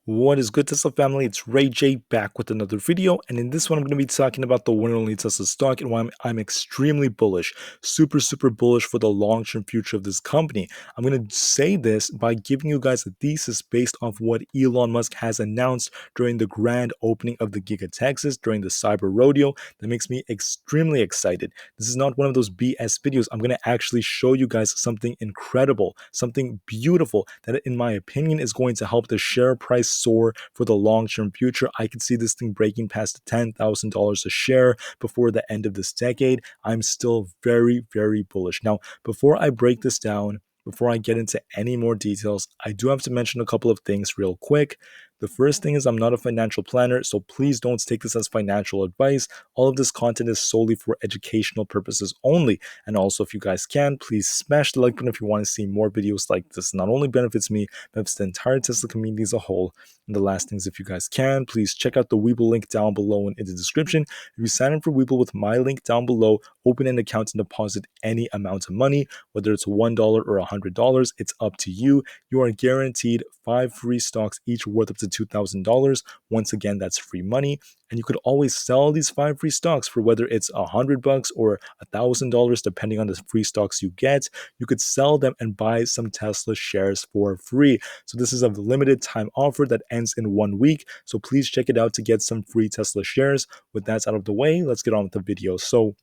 What is good, Tesla family? It's Ray J back with another video, and in this one, I'm going to be talking about the one and only Tesla stock and why I'm extremely bullish, super bullish for the long-term future of this company. I'm going to say this by giving you guys a thesis based off what Elon Musk has announced during the grand opening of the Giga Texas during the Cyber Rodeo. That makes me extremely excited. This is not one of those BS videos. I'm going to actually show you guys something incredible, something beautiful that, in my opinion, is going to help the share price soar for the long-term future. I could see this thing breaking past $10,000 a share before the end of this decade. I'm still very bullish. Now, before I break this down, before I get into any more details, I do have to mention a couple of things real quick. The first thing is I'm not a financial planner, so please don't take this as financial advice. All of this content is solely for educational purposes only. And also, if you guys can, please smash the like button if you want to see more videos like this. Not only benefits me, benefits the entire Tesla community as a whole. And the last thing is, if you guys can, please check out the Webull link down below and in the description. If you sign up for Webull with my link down below, open an account and deposit any amount of money, whether it's $1 or $100, it's up to you. You are guaranteed 5 free stocks, each worth up to $2,000. Once again, that's free money. And you could always sell these 5 free stocks for whether it's $100 or $1,000, depending on the free stocks you get. You could sell them and buy some Tesla shares for free. So this is a limited time offer that ends in 1 week. So please check it out to get some free Tesla shares. With that out of the way, let's get on with the video. So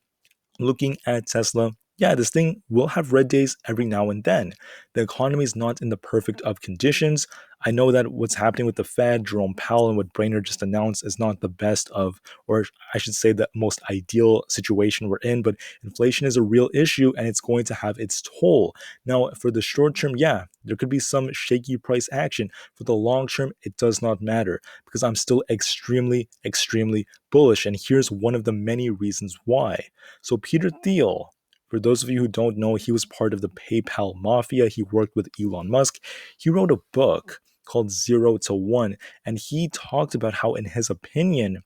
looking at Tesla, yeah, this thing will have red days every now and then. The economy is not in the perfect of conditions. I know that what's happening with the Fed, Jerome Powell, and what Brainerd just announced is not the best of, or I should say, the most ideal situation we're in, but inflation is a real issue and it's going to have its toll. Now, for the short term, yeah, there could be some shaky price action. For the long term, it does not matter because I'm still extremely bullish. And here's one of the many reasons why. So Peter Thiel, for those of you who don't know, he was part of the PayPal mafia. He worked with Elon Musk. He wrote a book called Zero to One, and he talked about how, in his opinion,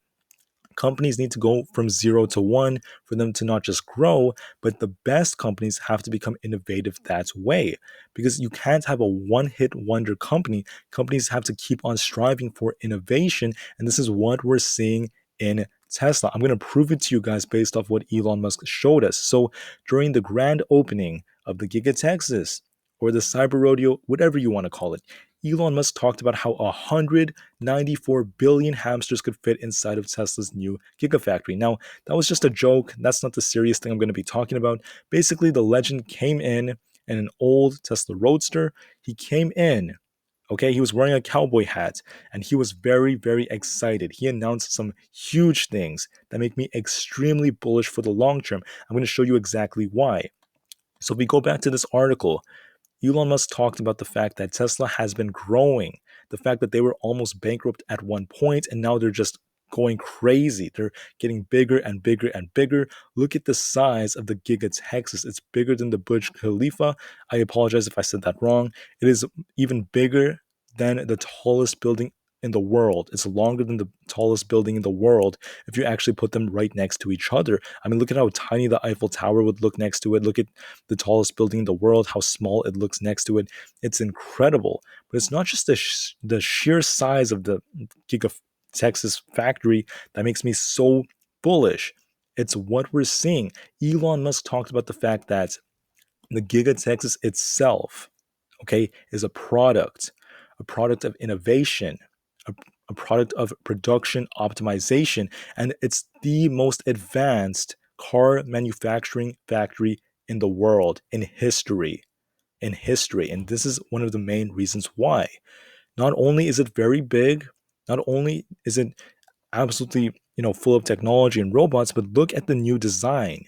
companies need to go from 0 to 1 for them to not just grow, but the best companies have to become innovative that way. Because you can't have a one-hit wonder company. Companies have to keep on striving for innovation, and this is what we're seeing in Tesla. I'm going to prove it to you guys based off what Elon Musk showed us. So during the grand opening of the Giga Texas, or the Cyber Rodeo, whatever you want to call it, Elon Musk talked about how 194 billion hamsters could fit inside of Tesla's new Gigafactory. Now, that was just a joke. That's not the serious thing I'm going to be talking about. Basically, the legend came in an old Tesla Roadster. He came in, okay, he was wearing a cowboy hat, and he was very excited. He announced some huge things that make me extremely bullish for the long term. I'm going to show you exactly why. So if we go back to this article, Elon Musk talked about the fact that Tesla has been growing, the fact that they were almost bankrupt at one point and now they're just going crazy. They're getting bigger and bigger. Look at the size of the Giga Texas. It's bigger than the Burj Khalifa. I apologize if I said that wrong. It is even bigger than the tallest building in the world. It's longer than the tallest building in the world if you actually put them right next to each other. I mean, look at how tiny the Eiffel Tower would look next to it. Look at the tallest building in the world, how small it looks next to it. It's incredible. But it's not just the sheer size of the Giga Texas factory that makes me so bullish. It's what we're seeing. Elon Musk talked about the fact that the Giga Texas itself, okay, is a product of innovation, a, a product of production optimization, and it's the most advanced car manufacturing factory in the world, in history. And this is one of the main reasons why. Not only is it very big, not only is it absolutely, full of technology and robots, but look at the new design.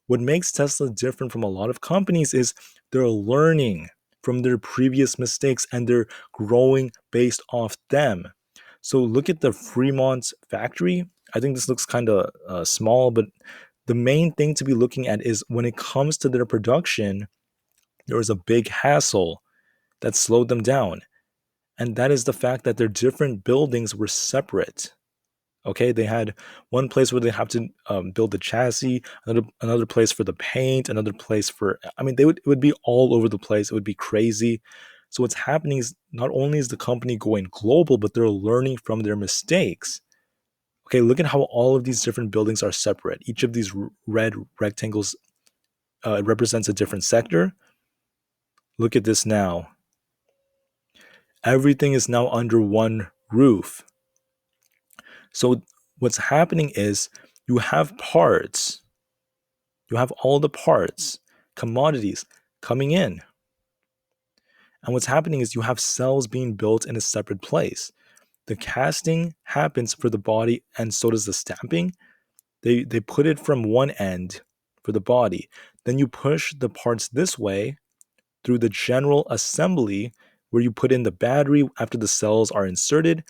What makes Tesla different from a lot of companies is they're learning from their previous mistakes and they're growing based off them. So look at the Fremont factory. I think this looks kind of small, but the main thing to be looking at is when it comes to their production, there was a big hassle that slowed them down. And that is the fact that their different buildings were separate. Okay, they had one place where they have to build the chassis, another place for the paint, another place for. I mean, it would be all over the place. It would be crazy. So what's happening is not only is the company going global, but they're learning from their mistakes. Okay, look at how all of these different buildings are separate. Each of these red rectangles represents a different sector. Look at this now. Everything is now under one roof. So what's happening is you have parts, you have all the parts, commodities coming in. And what's happening is you have cells being built in a separate place. The casting happens for the body, and so does the stamping. They put it from one end for the body. Then you push the parts this way through the general assembly where you put in the battery after the cells are inserted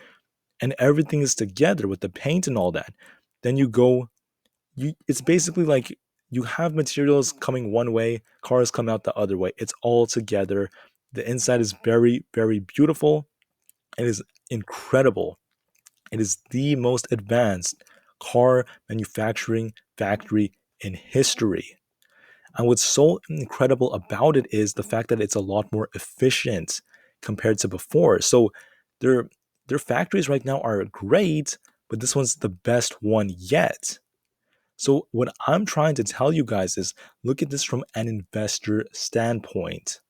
and everything is together with the paint and all that. Then it's basically like you have materials coming one way, cars come out the other way. It's all together. The inside is very, very beautiful. It is incredible. It is the most advanced car manufacturing factory in history. And what's so incredible about it is the fact that it's a lot more efficient compared to before. So their their factories right now are great, but this one's the best one yet. So what I'm trying to tell you guys is look at this from an investor standpoint.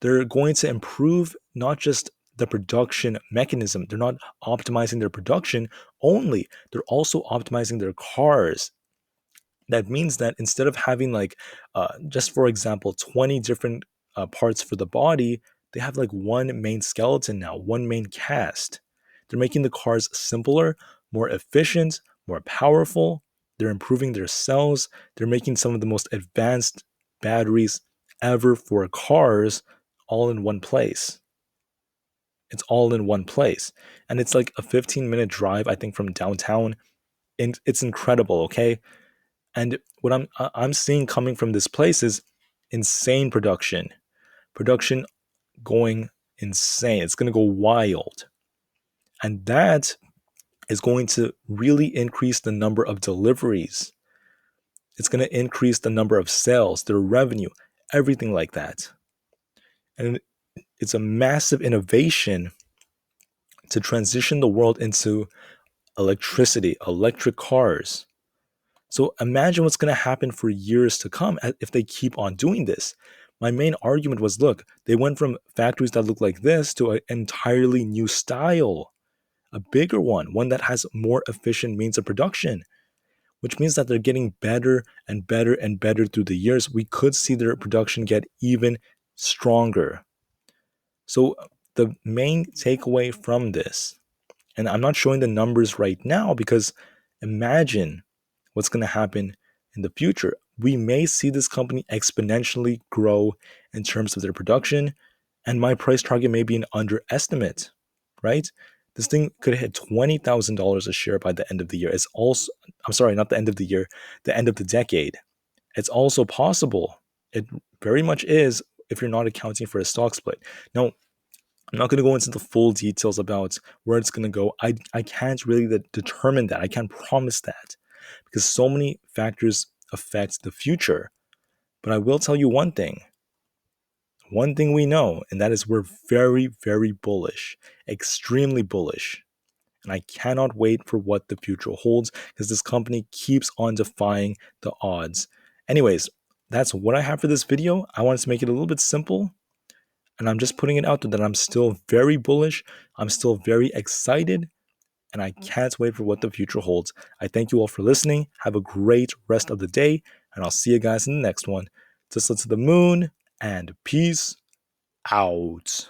They're going to improve not just the production mechanism, they're not optimizing their production only, they're also optimizing their cars. That means that instead of having like just for example 20 different parts for the body, they have like one main skeleton now, one main cast. They're making the cars simpler, more efficient, more powerful. They're improving their cells. They're making some of the most advanced batteries ever for cars all in one place. It's all in one place, and it's like a 15-minute drive I think from downtown, and it's incredible. Okay, and what I'm seeing coming from this place is insane production going insane. It's going to go wild, and that is going to really increase the number of deliveries. It's going to increase the number of sales, their revenue, everything like that. And it's a massive innovation to transition the world into electricity, electric cars. So imagine what's going to happen for years to come if they keep on doing this. My main argument was look, they went from factories that look like this to an entirely new style, a bigger one that has more efficient means of production, which means that they're getting better and better and better through the years. We could see their production get even stronger. So the main takeaway from this, and I'm not showing the numbers right now because imagine what's going to happen in the future. We may see this company exponentially grow in terms of their production, and my price target may be an underestimate, right? This thing could hit $20,000 a share by the end of the year. It's also, I'm sorry, not the end of the year, the end of the decade. It's also possible. It very much is if you're not accounting for a stock split. Now, I'm not going to go into the full details about where it's going to go. I can't really determine that. I can't promise that because so many factors affect the future. But I will tell you one thing. One thing we know, and that is we're very, very bullish, extremely bullish. And I cannot wait for what the future holds because this company keeps on defying the odds. Anyways, that's what I have for this video. I wanted to make it a little bit simple. And I'm just putting it out there that I'm still very bullish. I'm still very excited. And I can't wait for what the future holds. I thank you all for listening. Have a great rest of the day. And I'll see you guys in the next one. Tesla to the moon and peace out.